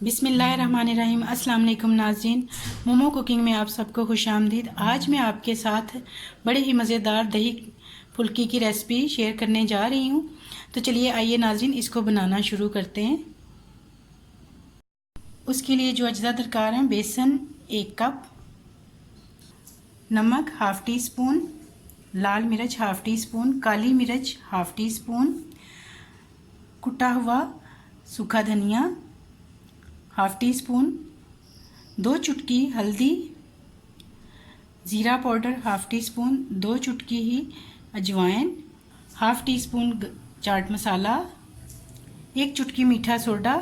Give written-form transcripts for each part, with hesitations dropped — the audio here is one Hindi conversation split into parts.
बिस्मिल्लाहिर्रहमानिर्रहीम। अस्सलाम वालेकुम नाज़रीन, मोमो कुकिंग में आप सबको खुशामदीद। आज मैं आपके साथ बड़े ही मज़ेदार दही फुल्की की रेसिपी शेयर करने जा रही हूँ। तो चलिए आइए नाज़रीन, इसको बनाना शुरू करते हैं। उसके लिए जो अज्जा दरकार हैं: बेसन 1 कप, नमक हाफ़ टी स्पून, लाल मिर्च हाफ़ टी स्पून, काली मिर्च हाफ़ टी स्पून, कुटा हुआ सूखा धनिया हाफ़ टी स्पून, 2 चुटकी हल्दी, ज़ीरा पाउडर हाफ़ टी स्पून, 2 चुटकी ही अजवाइन, half tea spoon chaat masala, 1 चुटकी मीठा सोडा।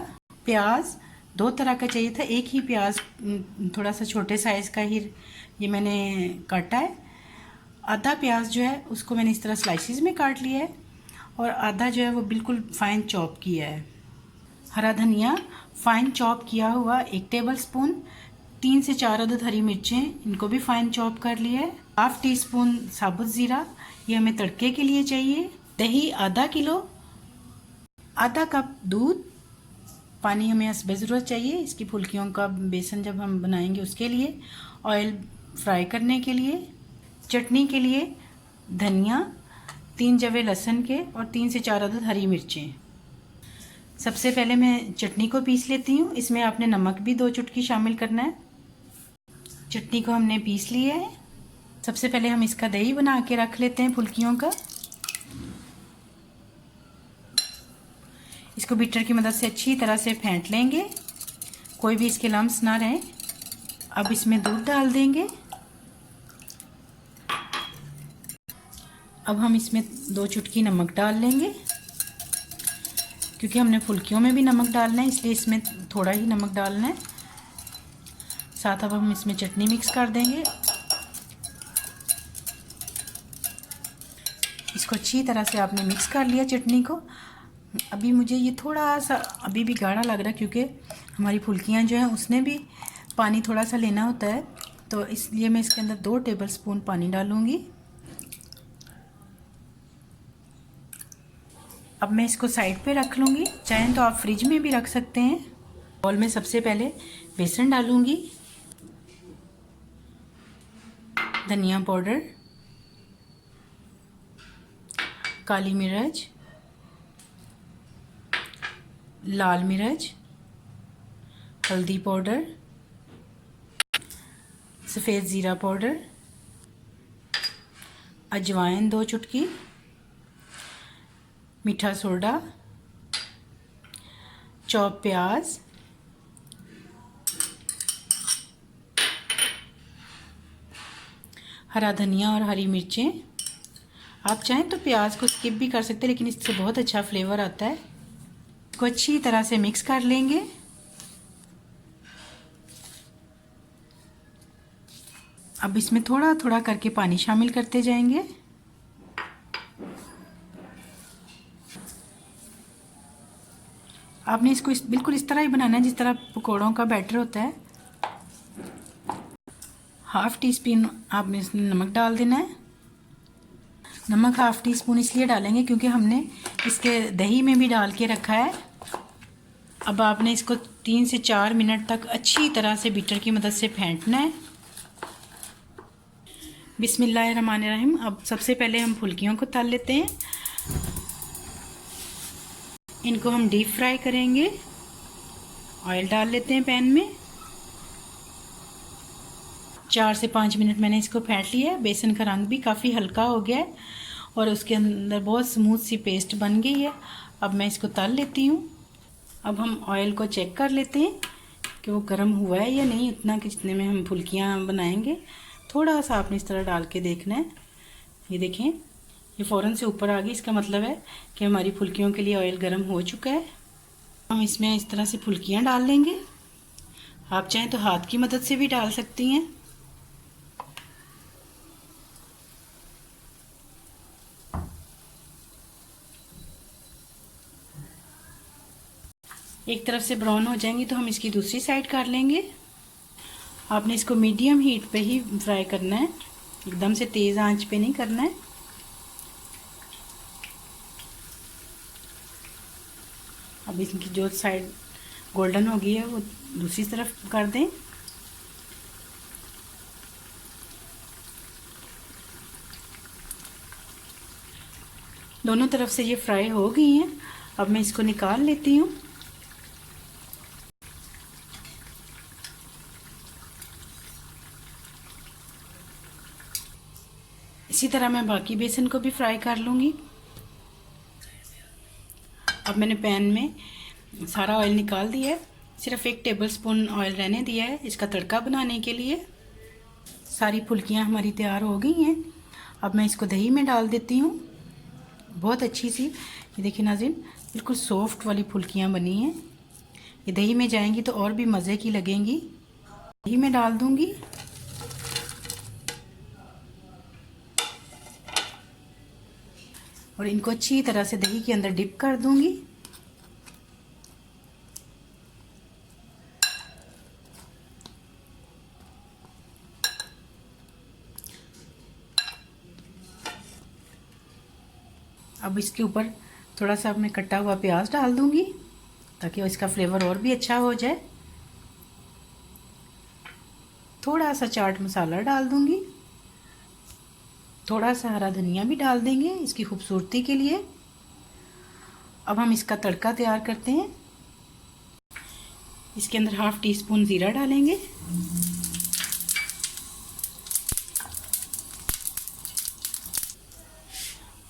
प्याज 2 तरह का चाहिए था, एक ही प्याज थोड़ा सा छोटे साइज़ का ही ये मैंने काटा है। आधा प्याज जो है उसको मैंने इस तरह स्लाइसिस में काट लिया है और आधा जो है वो बिल्कुल फाइन चॉप किया है। हरा धनिया फाइन चॉप किया हुआ 1 टेबल स्पून, 3 से 4 अदद हरी मिर्चें, इनको भी फाइन चॉप कर लिया है। हाफ़ टी स्पून साबुत ज़ीरा, ये हमें तड़के के लिए चाहिए। दही आधा किलो, आधा कप दूध, पानी हमें हस्बे ज़रूरत चाहिए इसकी फुल्कियों का बेसन जब हम बनाएंगे उसके लिए। ऑयल फ्राई करने के लिए। चटनी के लिए धनिया, 3 जवे लहसुन के और 3 से 4 अदद हरी मिर्चें। सबसे पहले मैं चटनी को पीस लेती हूँ। इसमें आपने नमक भी 2 चुटकी शामिल करना है। चटनी को हमने पीस लिया है। सबसे पहले हम इसका दही बना के रख लेते हैं फुल्कियों का। इसको बीटर की मदद से अच्छी तरह से फेंट लेंगे, कोई भी इसके लम्स ना रहे। अब इसमें दूध डाल देंगे। अब हम इसमें 2 चुटकी नमक डाल लेंगे, क्योंकि हमने फुल्कियों में भी नमक डालना है इसलिए इसमें थोड़ा ही नमक डालना है। साथ अब हम इसमें चटनी मिक्स कर देंगे। इसको अच्छी तरह से आपने मिक्स कर लिया चटनी को। अभी मुझे ये थोड़ा सा अभी भी गाढ़ा लग रहा है, क्योंकि हमारी फुल्कियाँ जो हैं उसने भी पानी थोड़ा सा लेना होता है, तो इसलिए मैं इसके अंदर 2 टेबल स्पून पानी डालूँगी। अब मैं इसको साइड पे रख लूँगी, चाहें तो आप फ्रिज में भी रख सकते हैं। बाउल में सबसे पहले बेसन डालूँगी, धनिया पाउडर, काली मिर्च, लाल मिर्च, हल्दी पाउडर, सफ़ेद ज़ीरा पाउडर, अजवाइन 2 चुटकी, मीठा सोडा, चॉप प्याज, हरा धनिया और हरी मिर्चें। आप चाहें तो प्याज को स्किप भी कर सकते हैं, लेकिन इससे बहुत अच्छा फ्लेवर आता है। इसको अच्छी तरह से मिक्स कर लेंगे। अब इसमें थोड़ा थोड़ा करके पानी शामिल करते जाएंगे। आपने इसको बिल्कुल इस तरह ही बनाना है जिस तरह पकौड़ों का बैटर होता है। हाफ़ टी स्पून आपने इसमें नमक डाल देना है। नमक हाफ़ टी स्पून इसलिए डालेंगे क्योंकि हमने इसके दही में भी डाल के रखा है। अब आपने इसको 3 से 4 मिनट तक अच्छी तरह से बीटर की मदद से फेंटना है। बिस्मिल्लाहिर्रहमानिर्रहीम। अब सबसे पहले हम फुल्कियों को तल लेते हैं। इनको हम डीप फ्राई करेंगे। ऑयल डाल लेते हैं पैन में। 4 से 5 मिनट मैंने इसको फेंट लिया है। बेसन का रंग भी काफ़ी हल्का हो गया है और उसके अंदर बहुत स्मूथ सी पेस्ट बन गई है। अब मैं इसको तल लेती हूँ। अब हम ऑयल को चेक कर लेते हैं कि वो गर्म हुआ है या नहीं, उतना कि जितने में हम फुल्कियाँ बनाएंगे। थोड़ा सा आपने इस तरह डाल के देखना है। ये देखें, ये फ़ौरन से ऊपर आ गई, इसका मतलब है कि हमारी फुल्कियों के लिए ऑयल गर्म हो चुका है। हम इसमें इस तरह से फुल्कियाँ डाल लेंगे। आप चाहें तो हाथ की मदद से भी डाल सकती हैं। एक तरफ से ब्राउन हो जाएंगी तो हम इसकी दूसरी साइड कर लेंगे। आपने इसको मीडियम हीट पे ही फ्राई करना है, एकदम से तेज़ आंच पे नहीं करना है। अब इसकी जो साइड गोल्डन हो गई है वो दूसरी तरफ कर दें। दोनों तरफ से ये फ्राई हो गई हैं। अब मैं इसको निकाल लेती हूँ। इसी तरह मैं बाकी बेसन को भी फ्राई कर लूँगी। अब मैंने पैन में सारा ऑयल निकाल दिया है, सिर्फ 1 टेबलस्पून ऑयल रहने दिया है इसका तड़का बनाने के लिए। सारी फुल्कियाँ हमारी तैयार हो गई हैं। अब मैं इसको दही में डाल देती हूँ। बहुत अच्छी सी, ये देखिए नाज़रीन, बिल्कुल सॉफ्ट वाली फुल्कियाँ बनी हैं। ये दही में जाएंगी तो और भी मज़े की लगेंगी। दही में डाल दूँगी। और इनको अच्छी तरह से दही के अंदर डिप कर दूँगी। अब इसके ऊपर थोड़ा सा मैं कटा हुआ प्याज डाल दूँगी ताकि इसका फ्लेवर और भी अच्छा हो जाए। थोड़ा सा चाट मसाला डाल दूँगी। थोड़ा सा हरा धनिया भी डाल देंगे इसकी खूबसूरती के लिए। अब हम इसका तड़का तैयार करते हैं। इसके अंदर 1/2 टीस्पून ज़ीरा डालेंगे।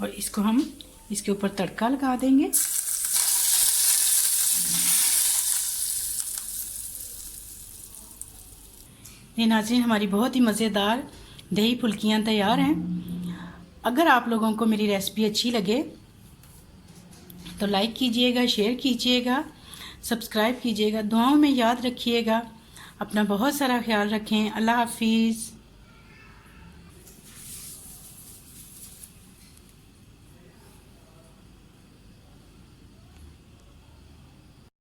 और इसको हम इसके ऊपर तड़का लगा देंगे। ये नाज़रीन, हमारी बहुत ही मज़ेदार दही फुल्कियाँ तैयार हैं। अगर आप लोगों को मेरी रेसिपी अच्छी लगे तो लाइक कीजिएगा, शेयर कीजिएगा, सब्सक्राइब कीजिएगा। दुआओं में याद रखिएगा। अपना बहुत सारा ख्याल रखें। अल्लाह हाफिज़।